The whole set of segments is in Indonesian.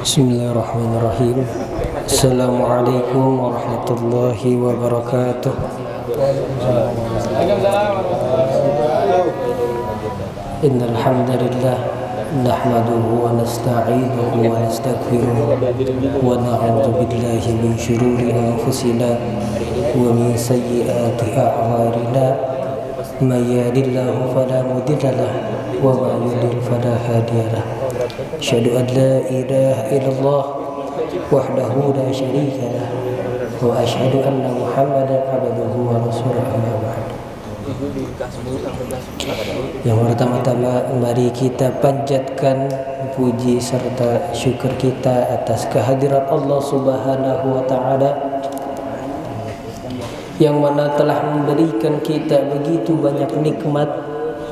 Bismillahirrahmanirrahim. Assalamualaikum warahmatullahi wabarakatuh. Innal hamdalillah nahmaduhu wa nasta'inuhu wa nastaghfiruh wa na'udzu billahi min shururi anfusina wa min sayyiati a'malina. May yahdihillahu fala mudilla lahu wa may yudlil fala hadiya lahu. Asyhadu an la ilaha illallah wahdahu la syarika lah wa asyhadu anna Muhammadan abduhu wa rasuluhu amma ba'd. Yang pertama-tama mari kita panjatkan puji serta syukur kita atas kehadirat Allah Subhanahu wa taala yang mana telah memberikan kita begitu banyak nikmat,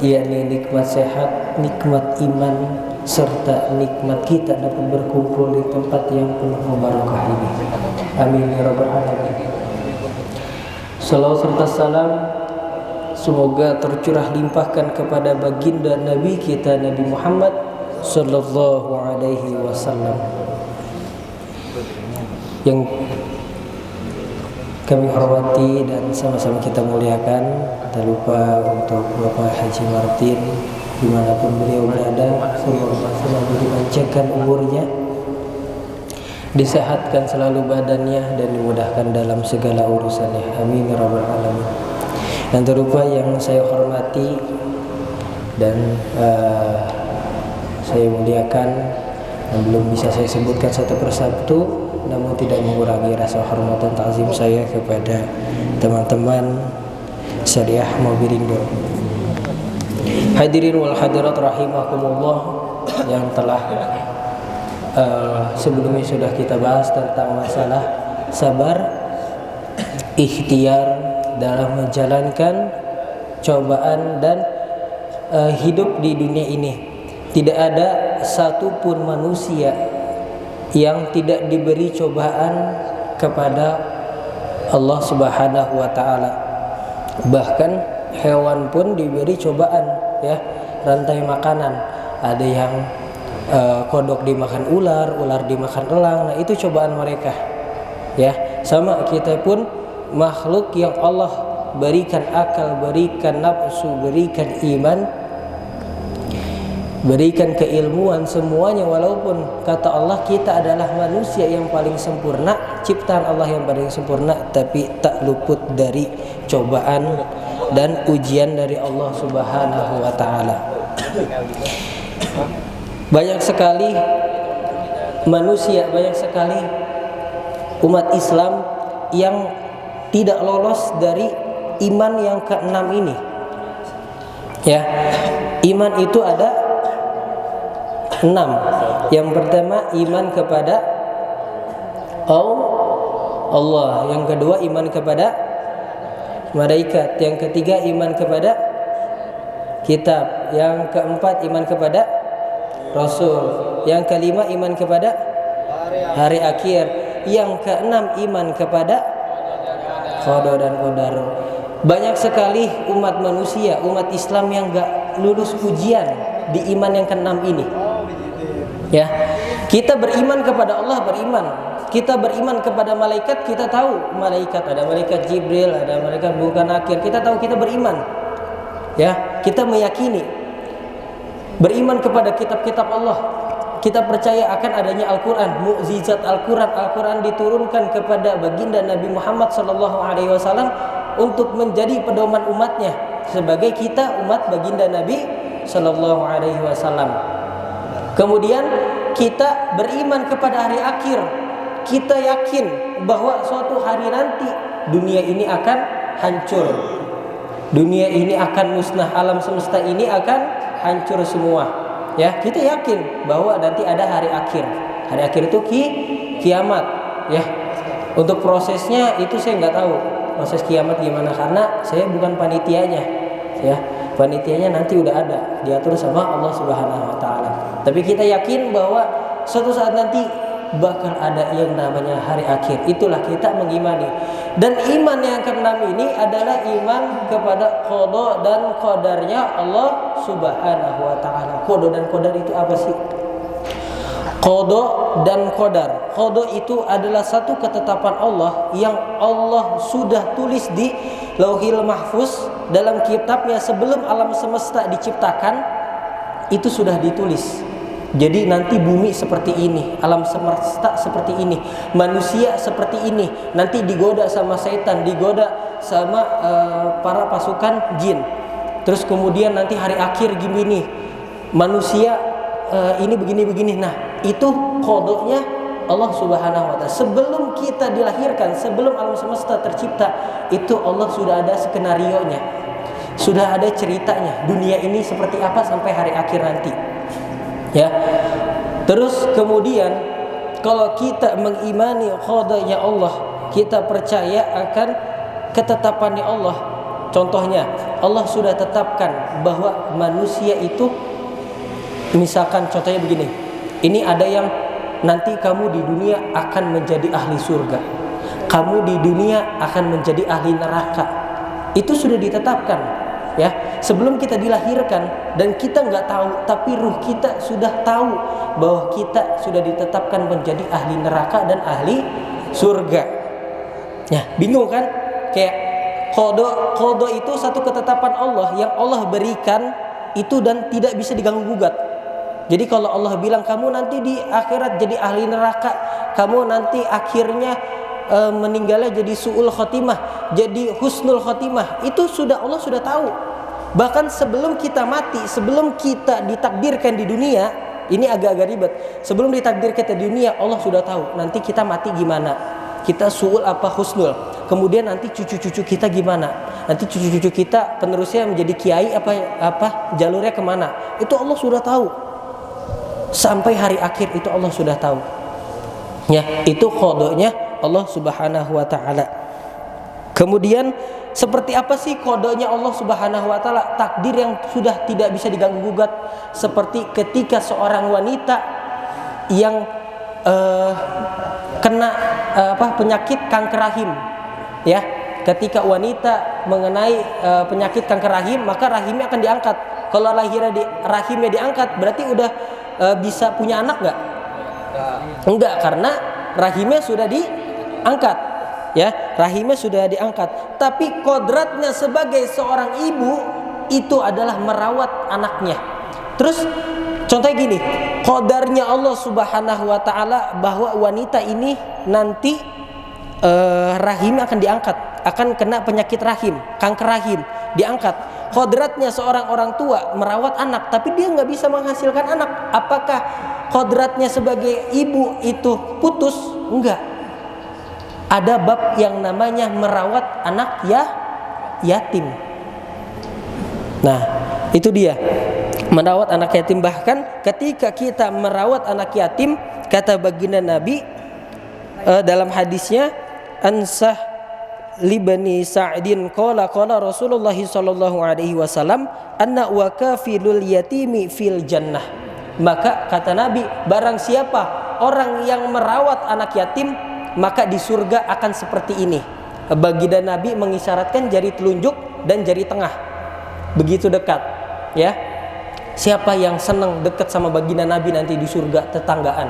yakni nikmat sehat, nikmat iman, serta nikmat kita dapat berkumpul di tempat yang penuh barakah ini. Amin ya rabbal alamin. Salawat serta salam semoga tercurah limpahkan kepada baginda Nabi kita Nabi Muhammad sallallahu alaihi wasallam yang kami hormati dan sama-sama kita muliakan. Tak lupa untuk Bapak Haji Martin dimanapun beliau berada, semoga selalu dipanjangkan umurnya, disehatkan selalu badannya, dan dimudahkan dalam segala urusannya. Amin ya rabbal alamin. Dan terlupa yang saya hormati dan saya muliakan, yang belum bisa saya sebutkan satu persatu, namun tidak mengurangi rasa hormat dan ta'zim saya kepada teman-teman Syariah Mobilindo. Hadirin wal hadirat rahimakumullah, yang telah sebelumnya sudah kita bahas tentang masalah sabar, ikhtiar dalam menjalankan cobaan dan hidup di dunia ini. Tidak ada satupun manusia yang tidak diberi cobaan kepada Allah Subhanahu wa taala. Bahkan hewan pun diberi cobaan, ya, rantai makanan. Ada yang kodok dimakan ular, ular dimakan elang. Nah, itu cobaan mereka. Ya, sama kita pun makhluk yang Allah berikan akal, berikan nafsu, berikan iman, berikan keilmuan, semuanya. Walaupun kata Allah kita adalah manusia yang paling sempurna, ciptaan Allah yang paling sempurna, tapi tak luput dari cobaan dan ujian dari Allah Subhanahu wa taala. Banyak sekali manusia, banyak sekali umat Islam yang tidak lolos dari iman yang keenam ini. Ya, iman itu ada 6. Yang pertama iman kepada Allah, yang kedua iman kepada malaikat, yang ketiga iman kepada kitab, yang keempat iman kepada Rasul, yang kelima iman kepada hari akhir, yang keenam iman kepada qada dan qadar. Banyak sekali umat manusia, umat Islam yang gak lulus ujian di iman yang keenam ini. Ya, kita beriman kepada Allah, beriman. Kita beriman kepada malaikat, kita tahu malaikat, ada malaikat Jibril, ada malaikat bukan akhir. Kita tahu, kita beriman. Ya, kita meyakini. Beriman kepada kitab-kitab Allah. Kita percaya akan adanya Al-Qur'an, mukjizat Al-Qur'an. Al-Qur'an diturunkan kepada baginda Nabi Muhammad sallallahu alaihi wasallam untuk menjadi pedoman umatnya, sebagai kita umat baginda Nabi sallallahu alaihi wasallam. Kemudian kita beriman kepada hari akhir. Kita yakin bahwa suatu hari nanti dunia ini akan hancur. Dunia ini akan musnah, alam semesta ini akan hancur semua. Ya, kita yakin bahwa nanti ada hari akhir. Hari akhir itu kiamat, ya. Untuk prosesnya itu saya nggak tahu. Proses kiamat gimana, karena saya bukan panitianya. Ya, panitianya nanti udah ada, diatur sama Allah Subhanahu wa taala. Tapi kita yakin bahwa suatu saat nanti bakal ada yang namanya hari akhir. Itulah kita mengimani. Dan iman yang keenam ini adalah iman kepada qada dan qadarnya Allah Subhanahu wa taala. Qada dan qadar itu apa sih? Qada dan qadar. Qada itu adalah satu ketetapan Allah yang Allah sudah tulis di Lauhil Mahfuz dalam kitabnya sebelum alam semesta diciptakan, itu sudah ditulis. Jadi nanti bumi seperti ini, alam semesta seperti ini, manusia seperti ini, nanti digoda sama setan, digoda sama para pasukan jin. Terus kemudian nanti hari akhir gini, manusia ini begini-begini. Nah, itu kodoknya Allah Subhanahu wa Ta'ala. Sebelum kita dilahirkan, sebelum alam semesta tercipta, itu Allah sudah ada skenarionya, sudah ada ceritanya. Dunia ini seperti apa sampai hari akhir nanti. Ya. Terus kemudian kalau kita mengimani qadanya Allah, kita percaya akan ketetapannya Allah. Contohnya, Allah sudah tetapkan bahwa manusia itu, misalkan contohnya begini, ini ada yang nanti kamu di dunia akan menjadi ahli surga, kamu di dunia akan menjadi ahli neraka. Itu sudah ditetapkan, ya. Sebelum kita dilahirkan dan kita nggak tahu, tapi ruh kita sudah tahu bahwa kita sudah ditetapkan menjadi ahli neraka dan ahli surga. Ya, bingung kan? Kayak qada itu satu ketetapan Allah yang Allah berikan itu dan tidak bisa diganggu gugat. Jadi kalau Allah bilang kamu nanti di akhirat jadi ahli neraka, kamu nanti akhirnya meninggalnya jadi su'ul khotimah, jadi husnul khotimah, itu Allah sudah tahu. Bahkan sebelum kita mati, sebelum kita ditakdirkan di dunia, ini agak-agak ribet. Sebelum ditakdirkan di dunia, Allah sudah tahu nanti kita mati gimana, kita su'ul apa husnul. Kemudian nanti cucu-cucu kita gimana, nanti cucu-cucu kita penerusnya menjadi kiai apa jalurnya kemana, itu Allah sudah tahu. Sampai hari akhir itu Allah sudah tahu. Ya, itu qadanya Allah Subhanahu wa Ta'ala. Kemudian seperti apa sih qadanya Allah Subhanahu wa Ta'ala? Takdir yang sudah tidak bisa diganggu gugat. Seperti ketika seorang wanita yang kena penyakit kanker rahim, ya. Ketika wanita mengenai penyakit kanker rahim, maka rahimnya akan diangkat. Kalau rahimnya diangkat, berarti udah bisa punya anak nggak? Enggak, karena rahimnya sudah diangkat, ya, rahimnya sudah diangkat. Tapi kodratnya sebagai seorang ibu itu adalah merawat anaknya. Terus contohnya gini, qadarnya Allah Subhanahu wa Ta'ala bahwa wanita ini nanti rahimnya akan diangkat, akan kena penyakit rahim, kanker rahim, diangkat. Kodratnya seorang orang tua merawat anak, tapi dia nggak bisa menghasilkan anak. Apakah kodratnya sebagai ibu itu putus? Enggak. Ada bab yang namanya merawat anak yatim. Nah, itu dia, merawat anak yatim. Bahkan ketika kita merawat anak yatim, kata baginda Nabi dalam hadisnya, ansah libani Sa'din qala Rasulullah sallallahu alaihi wasallam anna wa kafilul yatimi fil jannah. Maka kata Nabi, barang siapa orang yang merawat anak yatim, maka di surga akan seperti ini. Baginda Nabi mengisyaratkan jari telunjuk dan jari tengah, begitu dekat, ya. Siapa yang senang dekat sama baginda Nabi nanti di surga tetanggaan,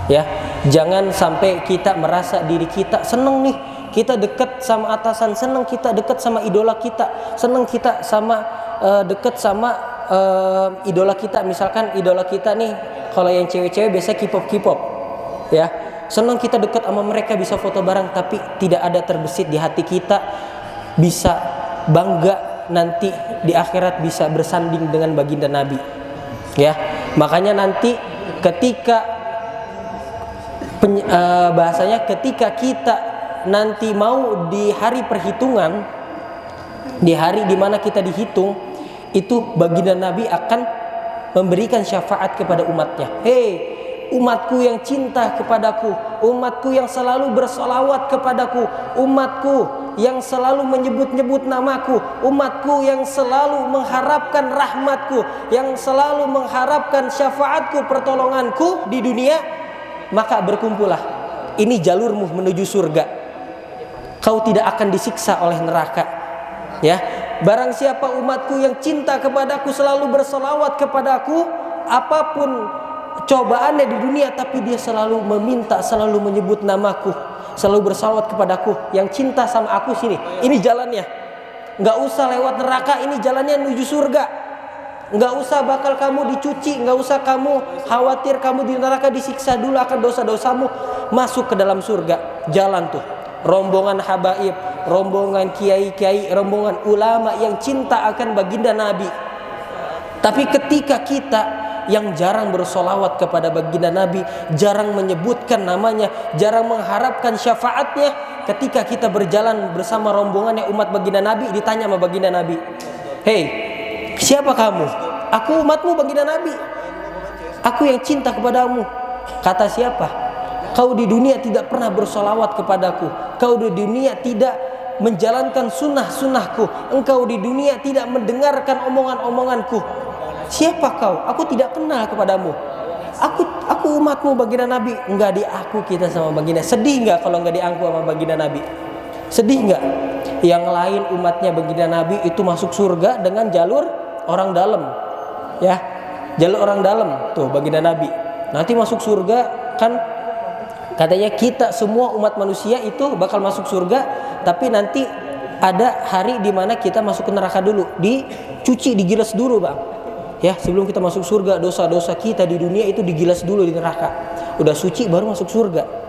ya. Jangan sampai kita merasa diri kita senang nih, kita dekat sama atasan, senang kita dekat sama idola kita, senang kita sama dekat sama idola kita. Misalkan idola kita nih, kalau yang cewek-cewek biasa K-pop, ya, senang kita dekat sama mereka, bisa foto bareng, tapi tidak ada terbesit di hati kita, bisa bangga nanti di akhirat bisa bersanding dengan baginda Nabi, ya. Makanya nanti ketika bahasanya ketika kita nanti mau di hari perhitungan, di hari dimana kita dihitung, itu baginda Nabi akan memberikan syafaat kepada umatnya. Hei umatku yang cinta kepadaku, umatku yang selalu bersolawat kepadaku, umatku yang selalu menyebut-nyebut namaku, umatku yang selalu mengharapkan rahmatku, yang selalu mengharapkan syafaatku, pertolonganku di dunia, maka berkumpullah, ini jalurmu menuju surga. Kau tidak akan disiksa oleh neraka, ya. Barang siapa umatku yang cinta kepadaku, selalu bersolawat kepadaku, apapun cobaannya di dunia, tapi dia selalu meminta, selalu menyebut namaku, selalu bersalawat kepadaku. Yang cinta sama aku sini, ini jalannya. Nggak usah lewat neraka, ini jalannya menuju surga. Nggak usah bakal kamu dicuci, nggak usah kamu khawatir kamu di neraka disiksa dulu akan dosa-dosamu. Masuk ke dalam surga, jalan tuh. Rombongan habaib, rombongan kiai-kiai, rombongan ulama yang cinta akan baginda Nabi. Tapi ketika kita yang jarang bersolawat kepada baginda Nabi, jarang menyebutkan namanya, jarang mengharapkan syafaatnya, ketika kita berjalan bersama rombongannya umat baginda Nabi, ditanya sama baginda Nabi, "Hei, siapa kamu?" "Aku umatmu baginda Nabi. Aku yang cinta kepadamu." Kata siapa? "Kau di dunia tidak pernah bersolawat kepadaku. Kau di dunia tidak menjalankan sunnah-sunnahku. Engkau di dunia tidak mendengarkan omongan-omonganku. Siapa kau? Aku tidak kenal kepadamu. Aku umatmu baginda Nabi." Enggak diaku kita sama baginda. Sedih enggak kalau enggak diaku sama baginda Nabi? Sedih enggak? Yang lain umatnya baginda Nabi itu masuk surga dengan jalur orang dalam. Ya, jalur orang dalam tuh baginda Nabi. Nanti masuk surga kan, katanya kita semua umat manusia itu bakal masuk surga, tapi nanti ada hari di mana kita masuk ke neraka dulu, dicuci, digilas dulu, Bang. Ya, sebelum kita masuk surga, dosa-dosa kita di dunia itu digilas dulu di neraka. Udah suci baru masuk surga.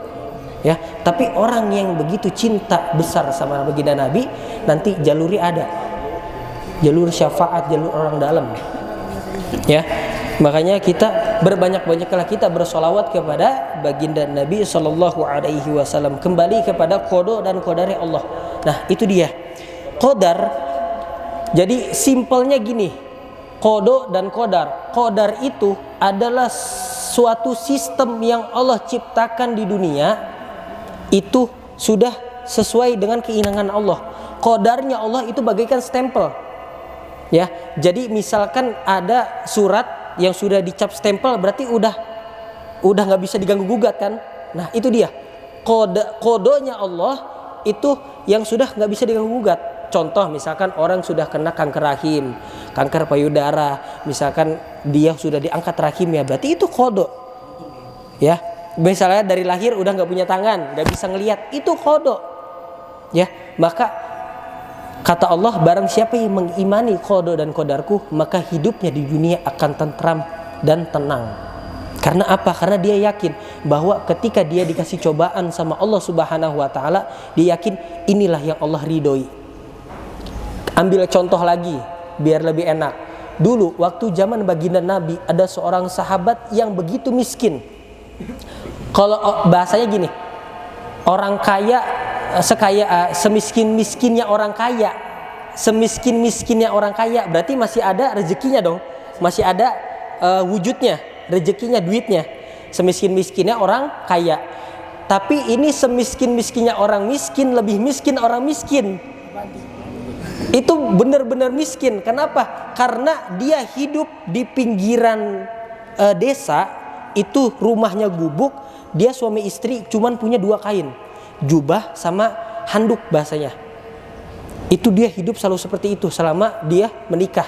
Ya, tapi orang yang begitu cinta besar sama baginda Nabi, nanti jalurnya ada. Jalur syafaat, jalur orang dalam. Ya. Makanya kita berbanyak-banyaklah kita bersolawat kepada baginda Nabi sallallahu alaihi wasallam, kembali kepada qada dan qadarnya Allah. Nah, itu dia. Qadar. Jadi simpelnya gini. Qada dan qadar. Qadar itu adalah suatu sistem yang Allah ciptakan di dunia, itu sudah sesuai dengan keinginan Allah. Qadarnya Allah itu bagaikan stempel. Ya, jadi misalkan ada surat yang sudah dicap stempel, berarti udah nggak bisa diganggu gugat kan? Nah, itu dia. Kodonya Allah itu yang sudah nggak bisa diganggu gugat. Contoh misalkan orang sudah kena kanker rahim, kanker payudara, misalkan dia sudah diangkat rahimnya, berarti itu kodo. Ya, misalnya dari lahir udah nggak punya tangan, nggak bisa ngelihat, itu kodo. Ya, maka kata Allah, barang siapa yang mengimani qada dan qadarku, maka hidupnya di dunia akan tentram dan tenang. Karena apa? Karena dia yakin bahwa ketika dia dikasih cobaan sama Allah Subhanahu wa taala, dia yakin inilah yang Allah ridhoi. Ambil contoh lagi biar lebih enak. Dulu waktu zaman baginda Nabi ada seorang sahabat yang begitu miskin. Kalau bahasanya gini, orang kaya semiskin-miskinnya orang kaya, semiskin-miskinnya orang kaya, berarti masih ada rezekinya dong, masih ada wujudnya, rezekinya, duitnya. Semiskin-miskinnya orang kaya. Tapi ini semiskin-miskinnya orang miskin, lebih miskin orang miskin. Itu benar-benar miskin. Kenapa? Karena dia hidup di pinggiran desa, itu rumahnya gubuk, dia suami istri cuman punya 2 kain, jubah sama handuk bahasanya. Itu dia hidup selalu seperti itu selama dia menikah.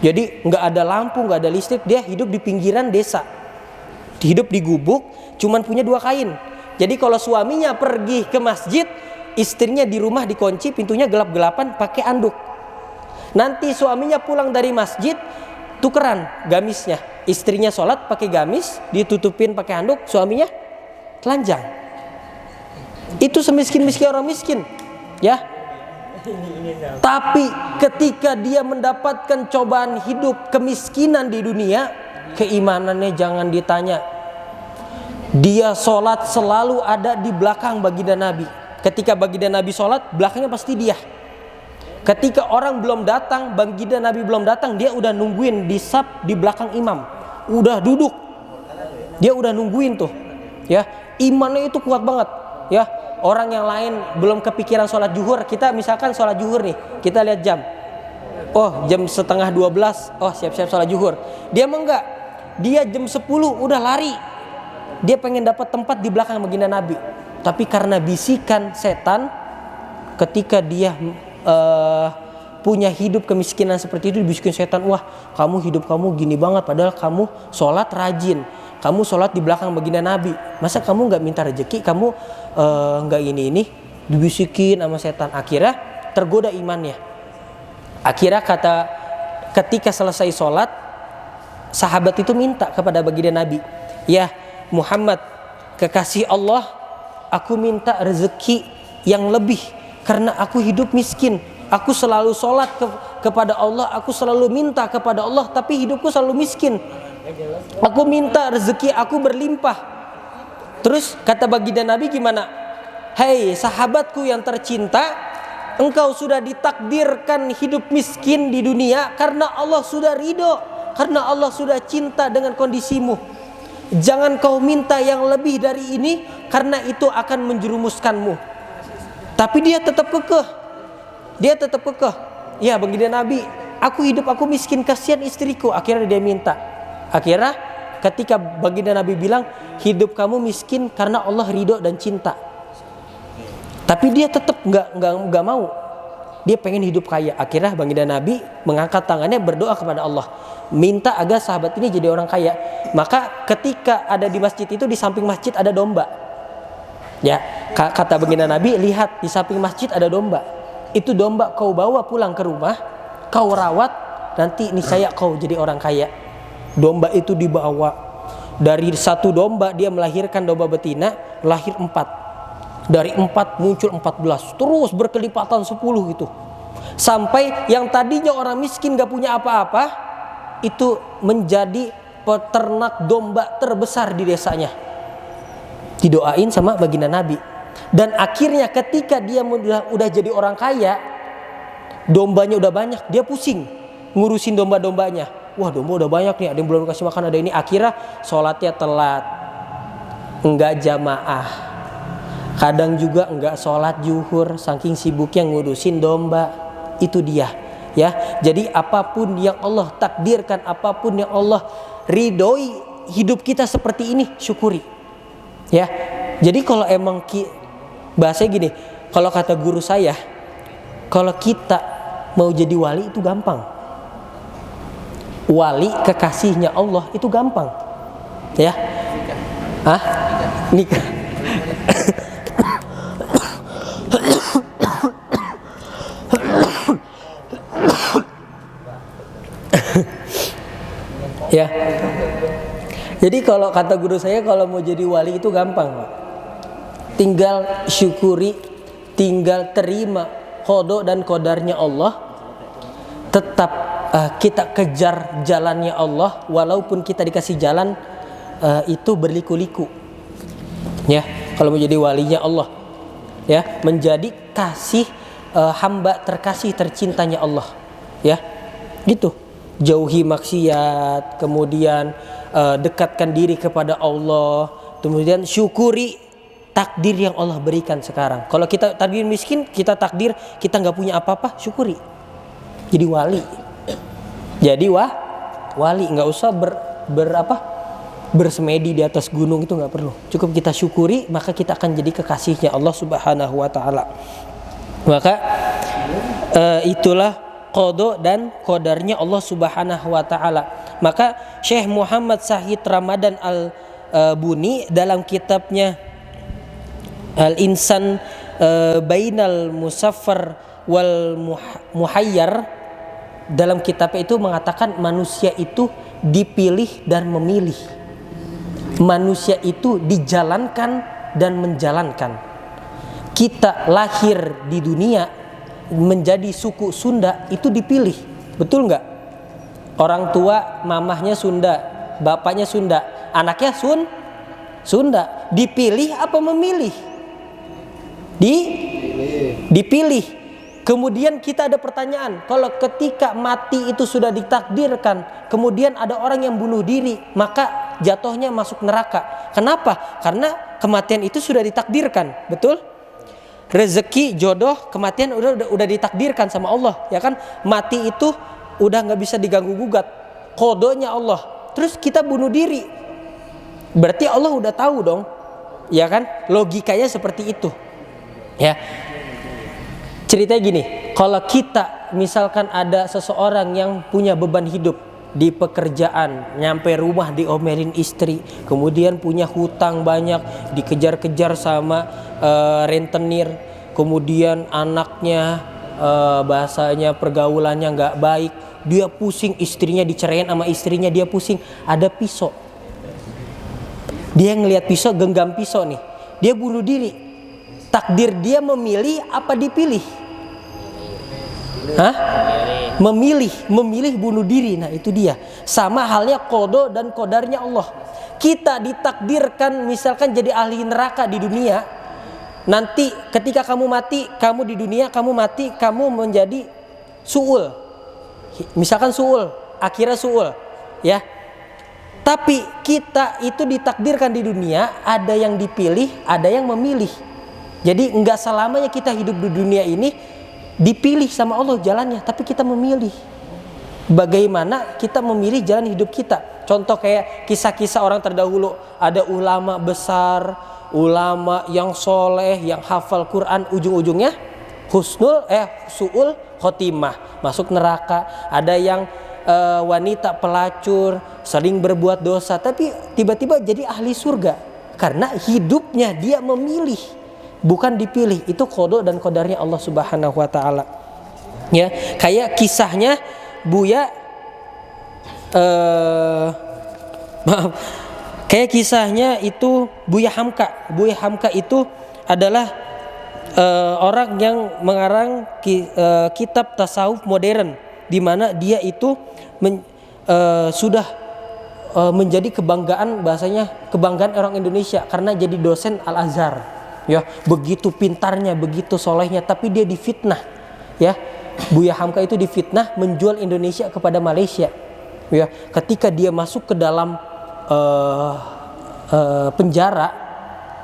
Jadi nggak ada lampu, nggak ada listrik, dia hidup di pinggiran desa, hidup di gubuk, cuman punya 2 kain. Jadi kalau suaminya pergi ke masjid, istrinya di rumah dikunci, pintunya gelap-gelapan pakai anduk. Nanti suaminya pulang dari masjid, tukeran gamisnya. Istrinya sholat pakai gamis, ditutupin pakai handuk, suaminya telanjang. Itu semiskin-miskin orang miskin, ya. Tapi ketika dia mendapatkan cobaan hidup, kemiskinan di dunia, keimanannya jangan ditanya. Dia sholat selalu ada di belakang baginda Nabi. Ketika baginda Nabi sholat, belakangnya pasti dia. Ketika orang belum datang, baginda Nabi belum datang, dia udah nungguin di saf di belakang imam. Udah duduk, dia udah nungguin tuh. Ya, imannya itu kuat banget. Ya, orang yang lain belum kepikiran sholat zuhur, kita misalkan sholat zuhur nih, kita lihat jam. Oh, jam 11:30, oh siap-siap sholat zuhur. Dia mah enggak, dia jam 10 udah lari. Dia pengen dapat tempat di belakang baginda Nabi. Tapi karena bisikan setan, ketika dia punya hidup kemiskinan seperti itu, dibisikin setan, wah kamu hidup kamu gini banget, padahal kamu sholat rajin, kamu sholat di belakang baginda Nabi, masa kamu nggak minta rezeki, kamu nggak ini dibisikin sama setan. Akhirnya tergoda imannya. Akhirnya ketika selesai sholat, sahabat itu minta kepada baginda Nabi, ya Muhammad, kekasih Allah, aku minta rezeki yang lebih karena aku hidup miskin. Aku selalu sholat kepada Allah, aku selalu minta kepada Allah, tapi hidupku selalu miskin. Aku minta rezeki aku berlimpah. Terus kata baginda Nabi gimana? Hei sahabatku yang tercinta, engkau sudah ditakdirkan hidup miskin di dunia karena Allah sudah ridho, karena Allah sudah cinta dengan kondisimu. Jangan kau minta yang lebih dari ini karena itu akan menjerumuskanmu. Tapi dia tetap kekeh. Ya baginda Nabi, aku miskin, kasihan istriku. Akhirnya dia minta. Akhirnya ketika baginda Nabi bilang, hidup kamu miskin karena Allah ridho dan cinta. Tapi dia tetap nggak mau. Dia pengen hidup kaya. Akhirnya baginda Nabi mengangkat tangannya berdoa kepada Allah, minta agar sahabat ini jadi orang kaya. Maka ketika ada di masjid itu, di samping masjid ada domba. Ya, kata baginda Nabi, lihat di samping masjid ada domba. Itu domba kau bawa pulang ke rumah, kau rawat, nanti niscaya kau jadi orang kaya. Domba itu dibawa. Dari satu domba dia melahirkan domba betina, lahir 4. Dari 4 muncul 14. Terus berkelipatan 10 gitu. Sampai yang tadinya orang miskin gak punya apa-apa, itu menjadi peternak domba terbesar di desanya. Didoain sama baginda Nabi. Dan akhirnya ketika dia udah jadi orang kaya, dombanya udah banyak, dia pusing ngurusin domba-dombanya. Wah, domba udah banyak nih, ada yang belum kasih makan, ada ini. Akhirnya sholatnya telat, enggak jamaah, kadang juga enggak sholat zuhur, saking sibuknya ngurusin domba. Itu dia, ya. Jadi apapun yang Allah takdirkan, apapun yang Allah ridhoi, hidup kita seperti ini, syukuri, ya. Jadi kalau emang bahasanya gini, kalau kata guru saya, kalau kita mau jadi wali itu gampang. Wali kekasihnya Allah itu gampang. Ya. Nikah. Ya. Jadi kalau kata guru saya, kalau mau jadi wali itu gampang, Pak. Tinggal syukuri, tinggal terima qada dan qadarnya Allah. Tetap kita kejar jalannya Allah, walaupun kita dikasih jalan itu berliku-liku. Ya, kalau mau jadi walinya Allah, ya, menjadi kasih hamba terkasih tercintanya Allah, ya. Gitu. Jauhi maksiat, kemudian dekatkan diri kepada Allah, kemudian syukuri takdir yang Allah berikan sekarang. Kalau kita takdir miskin, kita takdir kita nggak punya apa-apa, syukuri. Jadi wali. Jadi wali, nggak usah bersemedi di atas gunung, itu nggak perlu. Cukup kita syukuri, maka kita akan jadi kekasihnya Allah Subhanahu wa taala. Maka itulah qada dan qadarnya Allah Subhanahu wa taala. Maka Syekh Muhammad Syahid Ramadan Al-Buni dalam kitabnya Al-Insan Bainal Musaffar wal Muhayyar, dalam kitabnya itu mengatakan manusia itu dipilih dan memilih. Manusia itu dijalankan dan menjalankan. Kita lahir di dunia menjadi suku Sunda itu dipilih, betul nggak? Orang tua mamahnya Sunda, bapaknya Sunda, anaknya Sunda. Dipilih apa memilih? Dipilih. Kemudian kita ada pertanyaan, kalau ketika mati itu sudah ditakdirkan, kemudian ada orang yang bunuh diri, maka jatuhnya masuk neraka. Kenapa? Karena kematian itu sudah ditakdirkan, betul? Rezeki, jodoh, kematian udah ditakdirkan sama Allah, ya kan? Mati itu udah nggak bisa diganggu gugat, kodonya Allah. Terus kita bunuh diri, berarti Allah udah tahu dong, ya kan? Logikanya seperti itu. Ya, ceritanya gini, kalau kita misalkan ada seseorang yang punya beban hidup, di pekerjaan, nyampe rumah diomelin istri, kemudian punya hutang banyak, dikejar-kejar sama rentenir, kemudian anaknya bahasanya pergaulannya nggak baik, dia pusing, istrinya diceraiin sama istrinya, dia pusing, ada pisau, dia ngelihat pisau, genggam pisau nih, dia bunuh diri. Takdir dia memilih apa dipilih? Memilih bunuh diri. Nah itu dia. Sama halnya qada dan qadarnya Allah. Kita ditakdirkan misalkan jadi ahli neraka di dunia. Nanti ketika kamu mati, kamu di dunia, kamu mati, kamu menjadi su'ul. Misalkan su'ul, akhirnya su'ul, ya. Tapi kita itu ditakdirkan di dunia, ada yang dipilih, ada yang memilih. Jadi enggak selamanya kita hidup di dunia ini dipilih sama Allah jalannya, tapi kita memilih. Bagaimana kita memilih jalan hidup kita. Contoh kayak kisah-kisah orang terdahulu, ada ulama besar, ulama yang soleh, yang hafal Quran, ujung-ujungnya su'ul khotimah, masuk neraka. Ada yang wanita pelacur, sering berbuat dosa, tapi tiba-tiba jadi ahli surga karena hidupnya dia memilih, bukan dipilih. Itu qada dan qadarnya Allah Subhanahu wa taala. Ya, kayak kisahnya Buya kayak kisahnya itu Buya Hamka. Buya Hamka itu adalah orang yang mengarang kitab tasawuf modern, di mana dia itu sudah menjadi kebanggaan, bahasanya kebanggaan orang Indonesia karena jadi dosen Al-Azhar. Ya, begitu pintarnya, begitu solehnya, tapi dia difitnah. Ya, Buya Hamka itu difitnah menjual Indonesia kepada Malaysia. Ya, ketika dia masuk ke dalam penjara,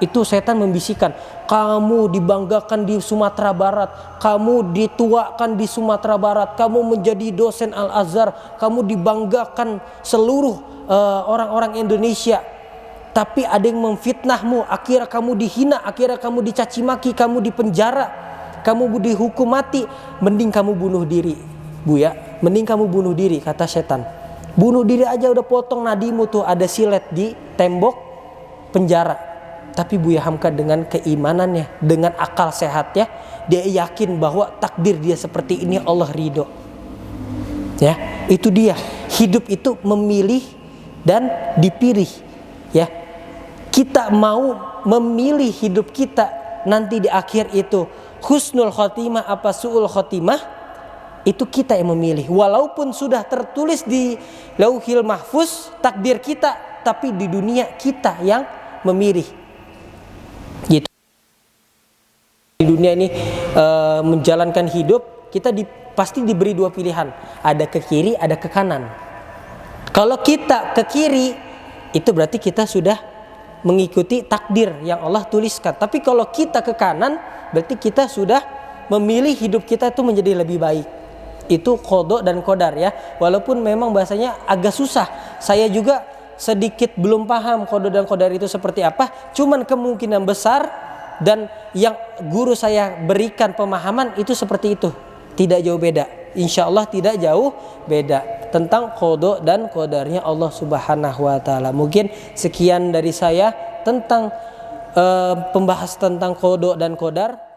itu setan membisikkan, kamu dibanggakan di Sumatera Barat, kamu dituakan di Sumatera Barat, kamu menjadi dosen Al-Azhar, kamu dibanggakan seluruh orang-orang Indonesia. Tapi ada yang memfitnahmu, akhirnya kamu dihina, akhirnya kamu dicaci maki, kamu dipenjara, kamu dihukum mati. Mending kamu bunuh diri, Buya, mending kamu bunuh diri, kata setan. Bunuh diri aja udah potong nadimu tuh, ada silet di tembok penjara. Tapi Buya Hamka dengan keimanannya, dengan akal sehatnya, dia yakin bahwa takdir dia seperti ini Allah ridho. Ya, itu dia. Hidup itu memilih dan dipilih. Ya, kita mau memilih hidup kita nanti di akhir itu husnul khotimah apa su'ul khotimah, itu kita yang memilih. Walaupun sudah tertulis di Lauhil Mahfuz takdir kita, tapi di dunia kita yang memilih. Gitu. Di dunia ini menjalankan hidup, kita pasti diberi dua pilihan, ada ke kiri, ada ke kanan. Kalau kita ke kiri, itu berarti kita sudah mengikuti takdir yang Allah tuliskan. Tapi kalau kita ke kanan, berarti kita sudah memilih hidup kita itu menjadi lebih baik. Itu qada dan qadar, ya. Walaupun memang bahasanya agak susah, saya juga sedikit belum paham qada dan qadar itu seperti apa. Cuman kemungkinan besar dan yang guru saya berikan pemahaman itu seperti itu, tidak jauh beda. Insya Allah tidak jauh beda tentang qada dan qadarnya Allah Subhanahu wa taala. Mungkin sekian dari saya tentang pembahas tentang qada dan qadar.